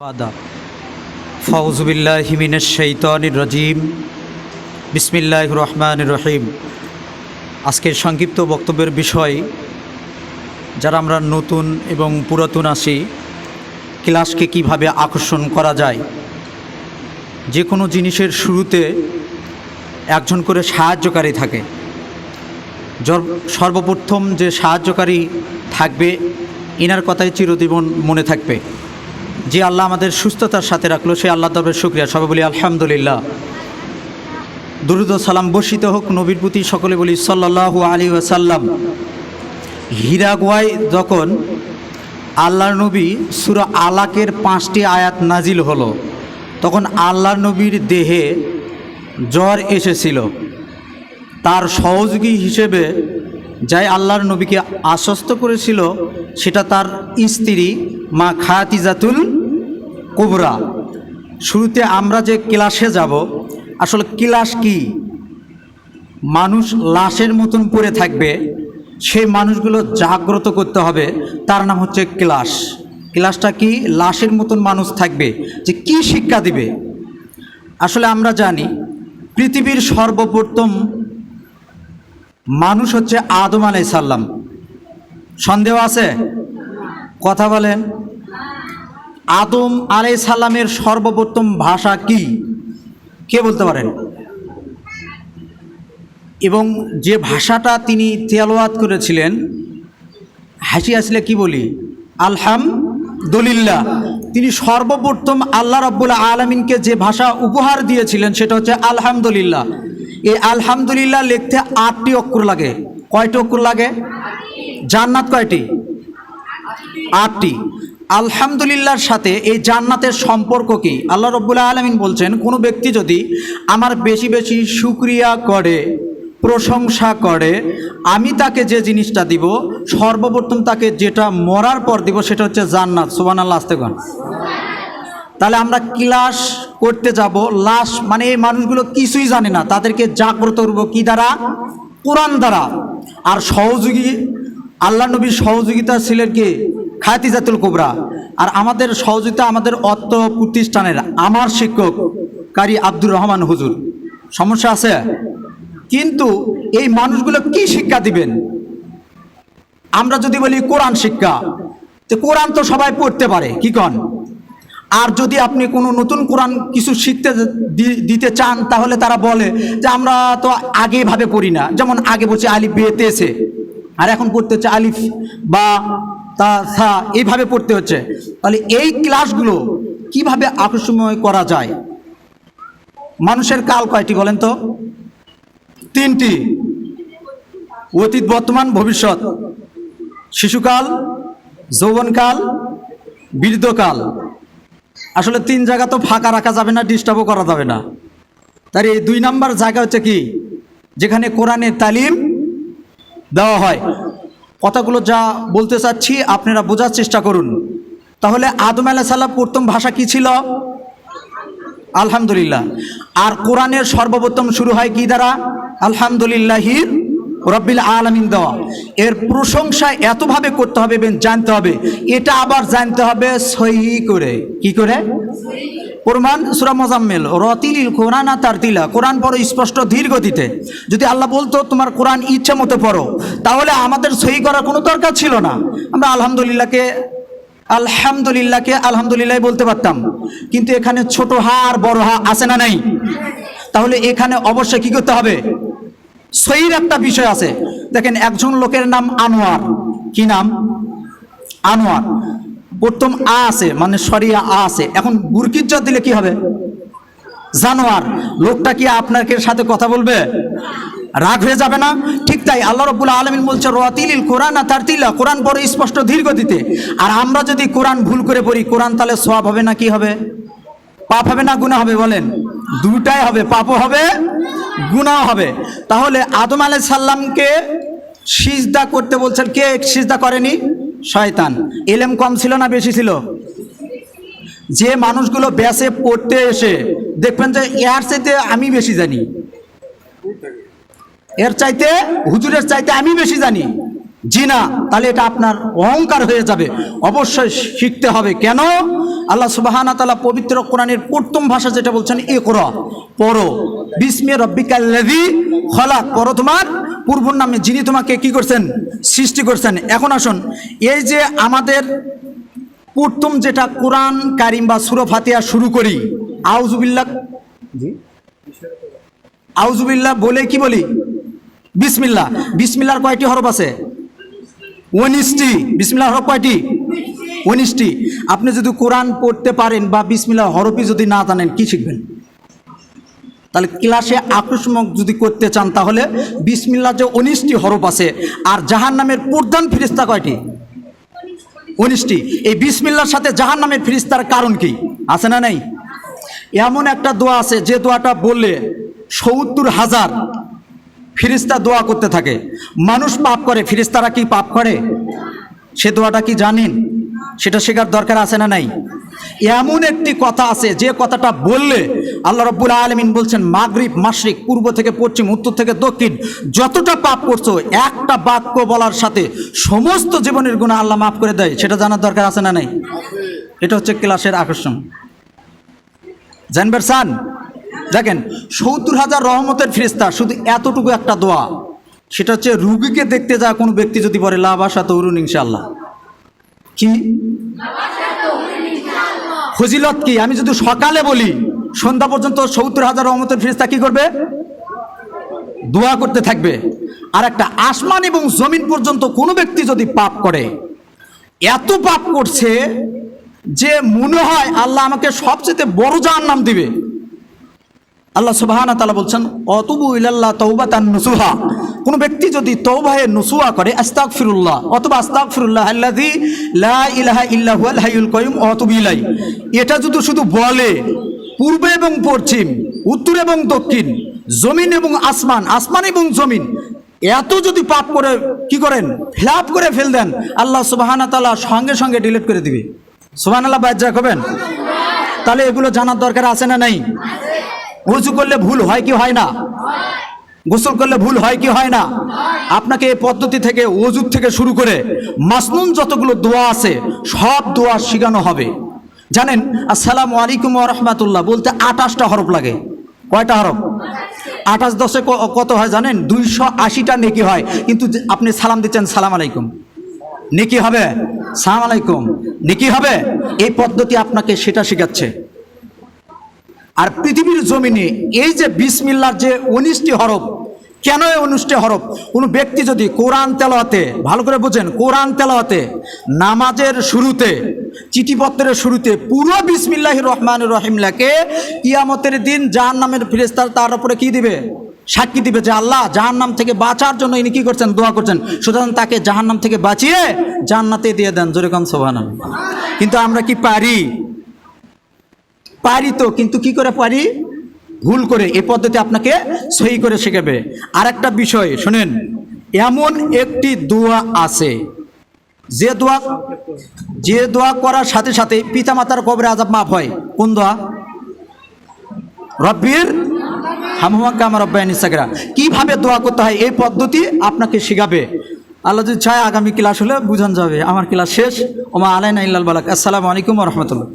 আদা ফাউযু বিল্লাহি মিনাশ শাইতানির রাজিম বিসমিল্লাহির রহমানির রহিম। আজকের সংক্ষিপ্ত বক্তব্যের বিষয়, যারা আমরা নতুন এবং পুরাতন আছি, ক্লাসকে কিভাবে আকর্ষণ করা যায়। যে কোনো জিনিসের শুরুতে একজন করে সাহায্যকারী থাকে। সর্বপ্রথম যে সাহায্যকারী থাকবে, ইনার কথাই চিরজীবন মনে থাকবে। যে আল্লাহ আমাদের সুস্থতার সাথে রাখলো, সে আল্লাহ দরবারে শুকরিয়া। সবাই বলি আলহামদুলিল্লাহ। দুরূদ ও সালাম বর্ষিত হোক নবীর প্রতি, সকলে বলি সাল্লাল্লাহু আলাইহি ওয়াসাল্লাম। হিরাগুয়ায় যখন আল্লাহর নবী সূরা আলাকের 5টি আয়াত নাজিল হলো, তখন আল্লাহর নবীর দেহে জ্বর এসেছিল। তার সহযোগী হিসেবে যাই আল্লাহর নবীকে আশ্বস্ত করেছিল, সেটা তার স্ত্রী মা খাদিজাতুল কুবরা। শুরুতে আমরা যে ক্লাসে যাব, আসলে ক্লাস কি? মানুষ লাশের মতন পড়ে থাকবে, সেই মানুষগুলো জাগ্রত করতে হবে, তার নাম হচ্ছে ক্লাস। ক্লাসটা কি? লাশের মতন মানুষ থাকবে, যে কি শিক্ষা দিবে। আসলে আমরা জানি পৃথিবীর সর্বপ্রথম মানুষ হচ্ছে আদম আলাইহিস সালাম। সন্দেহ আছে? কথা বলেন। আদম আলাইহিস সালামের সর্বপ্রথম ভাষা কি? কে বলতে পারেন? এবং যে ভাষাটা তিনি তেলাওয়াত করেছিলেন, হাসি আসলে কি বলি? আলহামদুলিল্লাহ। তিনি সর্বপ্রথম আল্লাহ রাব্বুল আলামিনকে যে ভাষা উপহার দিয়েছিলেন, সেটা হচ্ছে আলহামদুলিল্লাহ। এই আলহামদুলিল্লাহ লিখতে 8টি অক্ষর লাগে। কয়টি অক্ষর লাগে? জান্নাত কয়টি? 8টি। আলহামদুলিল্লাহর সাথে এই জান্নাতের সম্পর্ক কি? আল্লাহ রাব্বুল আলামিন বলছেন, কোনো ব্যক্তি যদি আমার বেশি বেশি শুকরিয়া করে, প্রশংসা করে, আমি তাকে যে জিনিসটা দিব, সর্বপ্রথম তাকে যেটা মরার পর দিব, সেটা হচ্ছে জান্নাত। সুবহানাল্লাহ। আস্তে কন। তাহলে আমরা ক্লাস করতে যাব, লাশ মানে এই মানুষগুলো কিছুই জানে না, তাদেরকে জাগ্রত করব কি দ্বারা? কোরআন দ্বারা। আর সহযোগী আল্লাহ নবীর সহযোগিতা ছিলেন কি? খাদিজাতুল কুবরা। আর আমাদের সহযোগিতা আমাদের অর্থ প্রতিষ্ঠানের আমার শিক্ষক কারি আব্দুর রহমান হুজুর। সমস্যা আছে? কিন্তু এই মানুষগুলো কি শিক্ষা দিবেন? আমরা যদি বলি কোরআন শিক্ষা, তো কোরআন তো সবাই পড়তে পারে, কি কন? আর যদি আপনি কোনো নতুন কোরআন কিছু শিখতে দিতে চান, তাহলে তারা বলে যে আমরা তো আগে ভাবে পড়ি না। যেমন আগে বলছে আলিফ বে তে সে, আর এখন পড়তে হচ্ছে আলিফ বা তা সা, এইভাবে পড়তে হচ্ছে। তাহলে এই ক্লাসগুলো কিভাবে আকর্ষণীয় করা যায়? মানুষের কাল কয়টি বলেন তো? 3টি। অতীত, বর্তমান, ভবিষ্যৎ। শিশুকাল, যৌবনকাল, বৃদ্ধকাল। আসলে 3 জায়গা তো ফাঁকা রাখা যাবে না, ডিস্টার্বও করা যাবে না। তার এই 2 নাম্বার জায়গা হচ্ছে কি? যেখানে কোরআনের তালিম দেওয়া হয়। কথাগুলো যা বলতে চাচ্ছি আপনারা বোঝার চেষ্টা করুন। তাহলে আদম আলাইহিস সালাম প্রথম ভাষা কি ছিল? আলহামদুলিল্লাহ। আর কোরআনের সর্বপ্রথম শুরু হয় কি দ্বারা? আলহামদুলিল্লাহি রাব্বিল আলামিন দেওয়া। এর প্রশংসা এতভাবে করতে হবে এবং জানতে হবে, এটা আবার জানতে হবে সহিহ করে। কি করে? প্রমাণ সূরা মুজাম্মিল, রাতিলিল কোরআন তারতিলা। কোরআন পড়ো স্পষ্ট ধীর গতিতে। যদি আল্লাহ বলতো তোমার কোরআন ইচ্ছা মতো পড়ো, তাহলে আমাদের সহি করার কোনো দরকার ছিল না। আমরা আলহামদুলিল্লাহকে আলহামদুলিল্লাহ বলতে পারতাম। কিন্তু এখানে ছোট হা আর বড় হা আছে না নাই? তাহলে এখানে অবশ্যই কি করতে হবে? সহির একটা বিষয় আছে। দেখেন, একজন লোকের নাম আনোয়ার। কি নাম? আনোয়ার। প্রথম আ আছে, মানে সরিয়া আ আছে। এখন বুরকিজ্জত দিলে কি হবে? জানোয়ার। লোকটা কি আপনার সাথে কথা বলবে? রাগ হয়ে যাবে না? ঠিক তাই আল্লাহ রাব্বুল আলামিন বলছে রাতিলিল কোরআন তারতিলা। কোরআন পড়ো স্পষ্ট ধীর গতিতে। আর আমরা যদি কোরআন ভুল করে পড়ি, কোরআন তাহলে সওয়াব হবে না কি হবে? পাপ হবে না গুনাহ হবে? বলেন। দুটাই হবে, পাপও হবে, গুনাহ হবে। তাহলে আদম আলাইহিস সালামকে সিজদা করতে বলছেন, কে সিজদা করেনি? শয়তান। ইলম কম ছিল না বেশি ছিল? যে মানুষগুলো ব্যাসে পড়তে এসে দেখবেন যে এর চাইতে আমি বেশি জানি, এর চাইতে হুজুরের চাইতে আমি বেশি জানি, জি না, তাহলে এটা আপনার অহংকার হয়ে যাবে। অবশ্যই শিখতে হবে। কেন? আল্লাহ সুবহানাহু ওয়া তাআলা পবিত্র কোরআনের প্রথম ভাষা যেটা বলছেন, ইকরা, পড়ো, বিস্মি রাব্বিকাল্লাযী খলাক, পড়ো তোমার পূর্বর নামে যিনি তোমাকে কি করছেন, সৃষ্টি করছেন। এখন আসুন, এই যে আমাদের প্রথম যেটা কোরআন কারিম বা সূরা ফাতিহা শুরু করি, আউযুবিল্লাহ, জি আউযুবিল্লাহ বলে কি বলি? বিসমিল্লাহ। বিসমিল্লাহর কয়টি হরফ আছে? 19টি। বিসমিল্লাহর হরফ কয়টি? 19টি। আপনি যদি কোরআন পড়তে পারেন বা বিসমিল্লাহর হরফই যদি না জানেন, কি শিখবেন? তাহলে ক্লাসে আকর্ষণ যদি করতে চান, তাহলে বিসমিল্লাহ যে 19টি হরফ আছে, আর জাহান্নামের প্রধান ফেরেশতা কয়টি? 19টি। এই বিসমিল্লাহর সাথে জাহান্নামের ফেরেশতার কারণ কি আছে না নাই? এমন একটা দোয়া আছে যে দোয়াটা বললে 70,000 ফেরেশতা দোয়া করতে থাকে। মানুষ পাপ করে, ফেরেশতারা কি পাপ করে? সে দোয়াটা কি জানেন? সেটা শেখার দরকার আছে না নাই? এমন একটি কথা আছে যে কথাটা বললে আল্লাহ রাব্বুল আলামিন বলছেন, মাগরিব মাশরিক, পূর্ব থেকে পশ্চিম, উত্তর থেকে দক্ষিণ, যতটা পাপ করছো একটা বাক্য বলার সাথে সমস্ত জীবনের গুনাহ আল্লাহ মাফ করে দেয়। সেটা জানার দরকার আছে না নাই? এটা হচ্ছে ক্লাসের আকর্ষণ। জানবার চান? দেখেন, 70,000 রহমতের ফেরেশতা, শুধু এতটুকু একটা দোয়া, সেটা হচ্ছে রুগীকে দেখতে যায় কোনো ব্যক্তি যদি বলে লা বাসা তৌরুন ইনশাআল্লাহ, কি ফজিলত কি? আমি যদি সকালে বলি, সন্ধ্যা পর্যন্ত 70,000 রহমতের ফেরেশতা কি করবে? দোয়া করতে থাকবে। আর একটা আসমান এবং জমিন পর্যন্ত কোনো ব্যক্তি যদি পাপ করে, এত পাপ করছে যে মনে হয় আল্লাহ আমাকে সবচেয়ে বড় জাহান্নাম দিবে। আল্লাহ সুবহানাহু ওয়া তাআলা বলছেন, অতুবু ইলাল্লাহ তাওবাতান নুসুহা, কোন ব্যক্তি যদি তওবায়ে নুসুহা করে, আস্তাগফিরুল্লাহ অথবা আস্তাগফিরুল্লাহ আল্লাযী লা ইলাহা ইল্লা হুয়াল হাইয়ুল কাইয়ুম ওয়া আতুবু ইলাইহি, এটা যদি শুধু বলে, পূর্বে এবং পশ্চিম, উত্তর এবং দক্ষিণ, জমিন এবং আসমান, আসমান এবং জমিন, এত যদি পাপ করে কি করেন, ফিলাপ করে ফেল দেন, আল্লাহ সুবহানাহু ওয়া তাআলা সঙ্গে সঙ্গে ডিলিট করে দিবে। সুবহানাল্লাহ বাজ্জা করবেন। তাহলে এগুলো জানার দরকার আছে না নাই? ওযু করলে ভুল হয় কি হয় না? গোসল করলে ভুল হয় কি হয় না? আপনাকে এই পদ্ধতি থেকে, ওযু থেকে শুরু করে মাসনুন যতগুলো দোয়া আছে সব দোয়া শেখানো হবে। জানেন, আসসালামু আলাইকুম ওয়া রাহমাতুল্লাহ বলতে 28টা হরফ লাগে। কয়টা হরফ? 28 10 কত হয় জানেন? 280টা নেকি হয়। কিন্তু আপনি সালাম দিচ্ছেন সালাম আলাইকুম, নেকি হবে? সালাম আলাইকুম, নেকি হবে? এই পদ্ধতি আপনাকে সেটা শেখাচ্ছে। আর পৃথিবীর জমিনে এই যে বিসমিল্লাহর যে 19টি হরফ, কেন এই 19টি হরফ? কোনো ব্যক্তি যদি কোরআন তেলাওয়াতে, ভালো করে বোঝেন, কোরআন তেলাওয়াতে, নামাজের শুরুতে, চিঠিপত্রের শুরুতে পুরো বিসমিল্লাহির রহমানির রহিম লেখে, কিয়ামতের দিন জাহান্নামের ফেরেশতা তার উপরে কি দিবে? সাক্ষী দিবে যে আল্লাহ জাহান্নাম থেকে বাঁচার জন্য ইনি কি করছেন? দোয়া করছেন। সুতরাং তাকে জাহান্নাম থেকে বাঁচিয়ে জান্নাতে দিয়ে দেন। জোরে কোন সুবহানাল্লাহ। কিন্তু আমরা কি পারি? পারি তো, কিন্তু কি করে পারি? ভুল করে। এই পদ্ধতি আপনাকে সহি করে শেখাবে। আর একটা বিষয় শুনেন, এমন একটি দোয়া আছে যে দোয়া করার সাথে সাথে পিতামাতার কবরে আযাব মাফ হয়। কোন দোয়া? রব্বির হামহুমা কামা রাব্বায়ানি সাগীরা। কিভাবে দোয়া করতে হয় এই পদ্ধতি আপনাকে শেখাবে। আল্লাহ যদি চায় আগামী ক্লাস হলে বুঝান যাবে। আমার ক্লাস শেষ। ওমা আলাইনা ইল্লাল বালাগ। আসসালামু আলাইকুম ওয়া রাহমাতুল্লাহ।